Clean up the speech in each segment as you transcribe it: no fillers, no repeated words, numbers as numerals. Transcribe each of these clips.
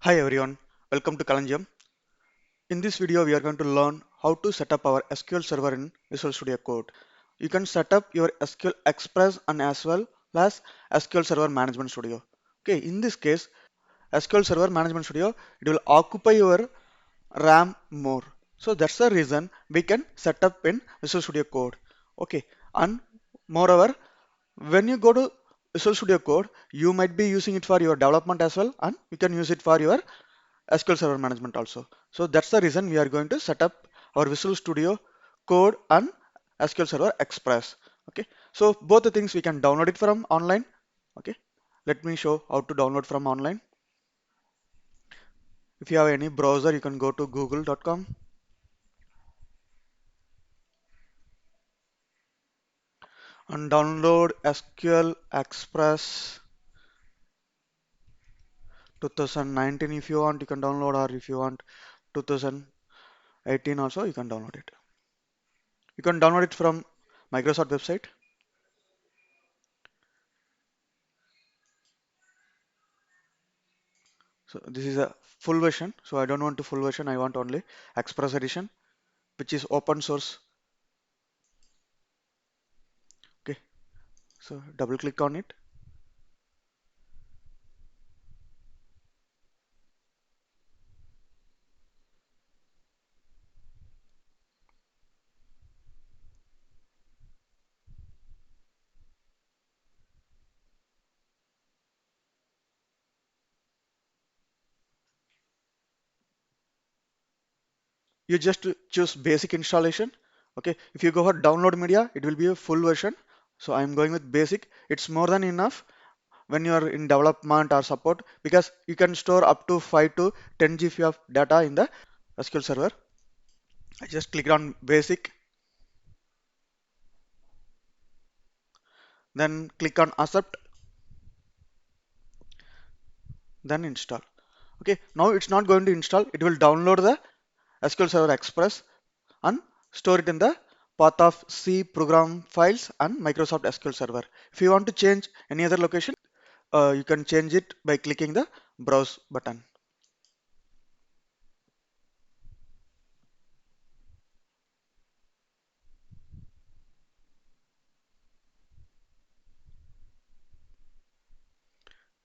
Hi everyone, welcome to Kalanjam. In this video, we are going to learn how to set up our SQL Server in Visual Studio Code. You can set up your SQL Express and as well as SQL Server Management Studio. Okay, in this case, SQL Server Management Studio, it will occupy your RAM more. So that's the reason we can set up in Visual Studio Code. Okay, and moreover, when you go to Visual Studio Code, you might be using it for your development as well, and you can use it for your SQL Server Management also. So that's the reason we are going to set up our Visual Studio Code and SQL Server Express. Okay, so both the things we can download it from online. Okay, let me show how to download from online. If you have any browser, you can go to google.com and download SQL Express 2019. If you want, you can download, or if you want 2018 also, you can download it. You can download it from Microsoft website. So this is a full version. So I don't want the full version. I want only Express edition, which is open source. Okay. So double click on it. You just choose basic installation. Okay. If you go for download media, it will be a full version. So I'm going with basic. It's more than enough when you are in development or support because you can store up to 5 to 10 GB of data in the SQL Server. I just click on basic, then click on accept, then install. Okay, now it's not going to install. It will download the SQL Server Express and store it in the path of C program files and Microsoft SQL Server. If you want to change any other location, you can change it by clicking the browse button.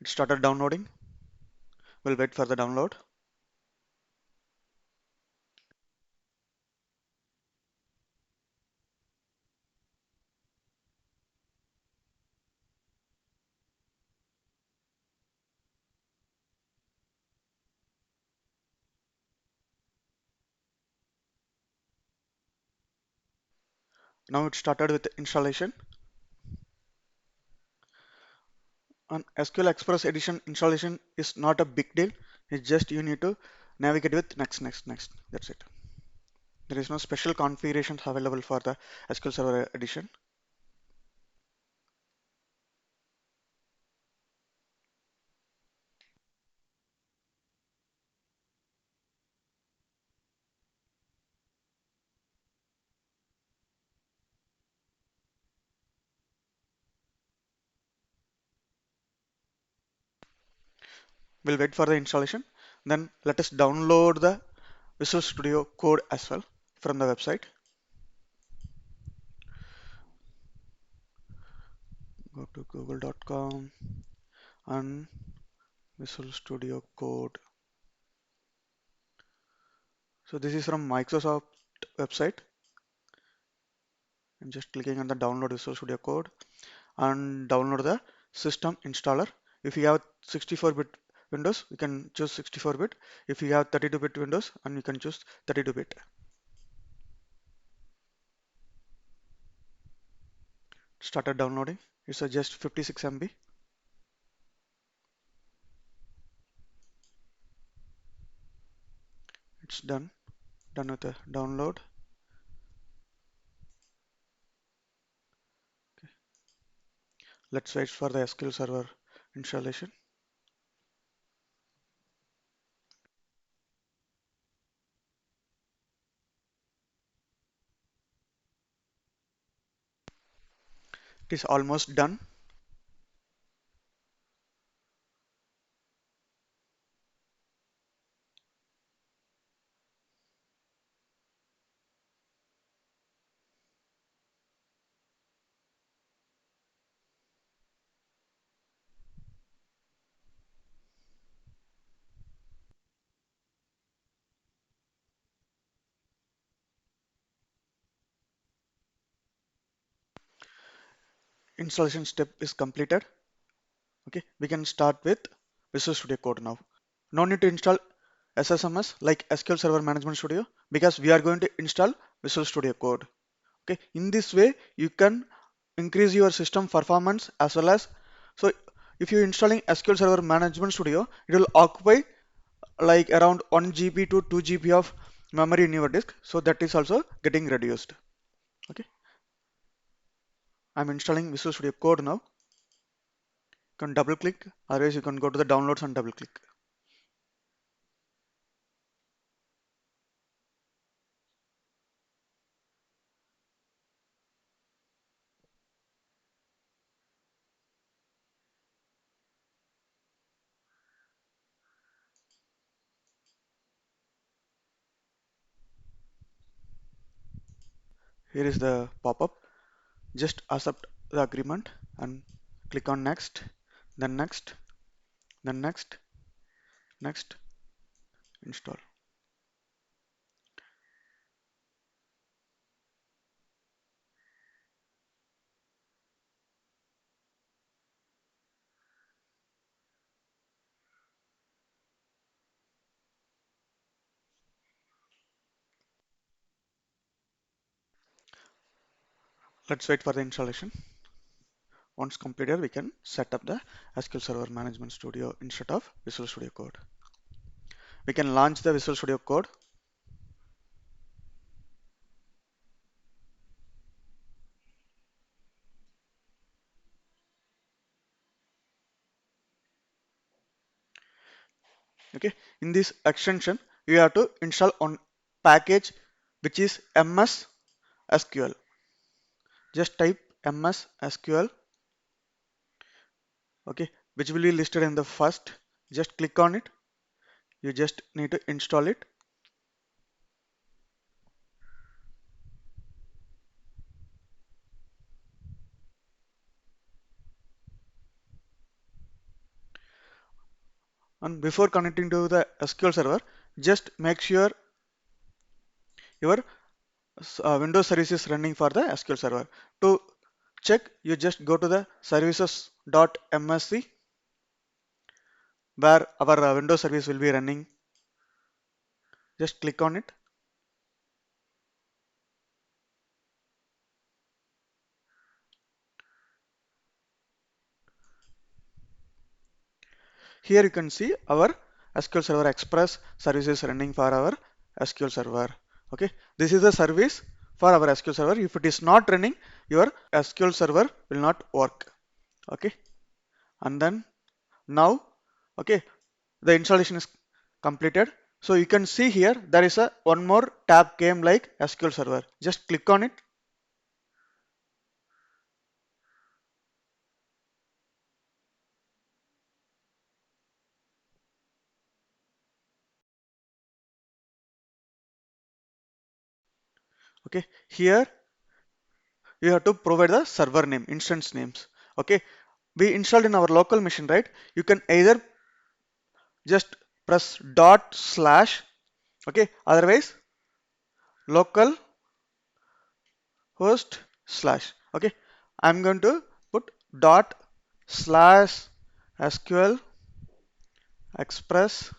It started downloading. We'll wait for the download. Now it started with installation. And SQL Express Edition installation is not a big deal. It's just you need to navigate with next, next, next. That's it. There is no special configurations available for the SQL Server Edition. We'll wait for the installation. Then let us download the Visual Studio Code as well from the website. Go to google.com and Visual Studio Code. So this is from Microsoft website. I'm just clicking on the download Visual Studio Code and download the system installer. If you have 64-bit Windows, you can choose 64-bit. If you have 32-bit Windows, and you can choose 32-bit. Started downloading. It's just 56 MB. It's done. Done with the download. Let's wait for the SQL Server installation. It is almost done. installation step is completed. Okay, we can start with Visual Studio Code now. No need to install SSMS like SQL Server Management Studio because we are going to install Visual Studio Code. Okay, in this way you can increase your system performance as well as, so if you're installing SQL Server Management Studio, it will occupy like around 1 GB to 2 GB of memory in your disk, so that is also getting reduced. Okay, I'm installing Visual Studio Code now. You can double click, otherwise you can go to the downloads and double click. Here is the pop-up. Just accept the agreement and click on next, then next, then next, next, install. Let's wait for the installation. Once completed, we can set up the SQL Server Management Studio instead of Visual Studio Code. We can launch the Visual Studio Code. Okay, in this extension, you have to install on package which is MS SQL. Just type MS SQL. Okay, which will be listed in the first. Just click on it. You just need to install it. And before connecting to the SQL server, just make sure your Windows service is running for the SQL server. To check, you just go to the services.msc where our Windows service will be running. Just click on it. Here you can see our SQL Server Express services running for our SQL Server. Okay, this is the service for our SQL Server. If it is not running, your SQL Server will not work. Okay, and then now, okay, the installation is completed. So you can see here there is a one more tab came like SQL Server. Just click on it. Okay, here you have to provide the server name, instance names. Okay, we installed in our local machine, right? You can either just press dot slash, okay, otherwise local host slash. Okay, I'm going to put dot slash SQL Express.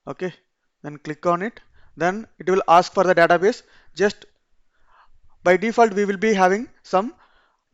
Okay, then click on it. Then it will ask for the database. Just by default, we will be having some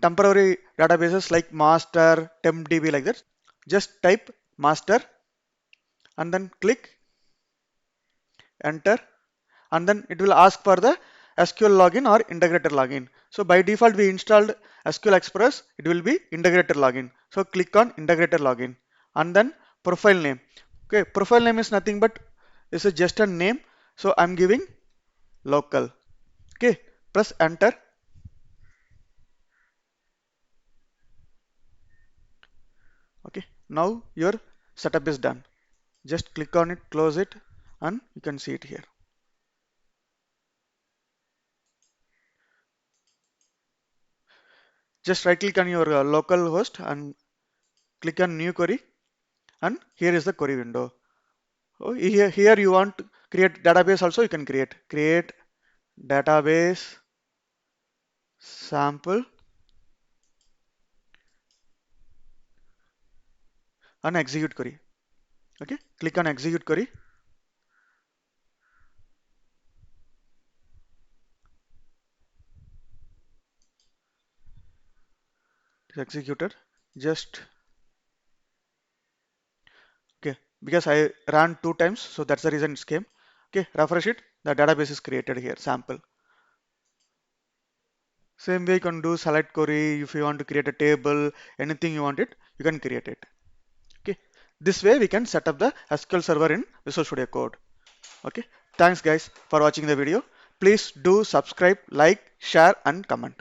temporary databases like master, tempdb like that. Just type master and then click enter, and then it will ask for the SQL login or integrator login. So by default we installed SQL Express, it will be integrator login. So click on integrator login and then profile name. Okay, profile name is nothing but is just a name. So I'm giving local. Okay, press enter. Okay, now your setup is done. Just click on it, close it, and you can see it here. Just right click on your local host and click on new query, and here is the query window. Oh, here you want to create database also, you can create database sample and execute query. Okay, click on execute query. It's executed. Just okay, because I ran 2 times, so that's the reason it came. Okay, refresh it. The database is created here. Sample. Same way you can do select query. If you want to create a table, anything you want it, you can create it. Okay, this way we can set up the SQL Server in Visual Studio Code. Okay, thanks guys for watching the video. Please do subscribe, like, share and comment.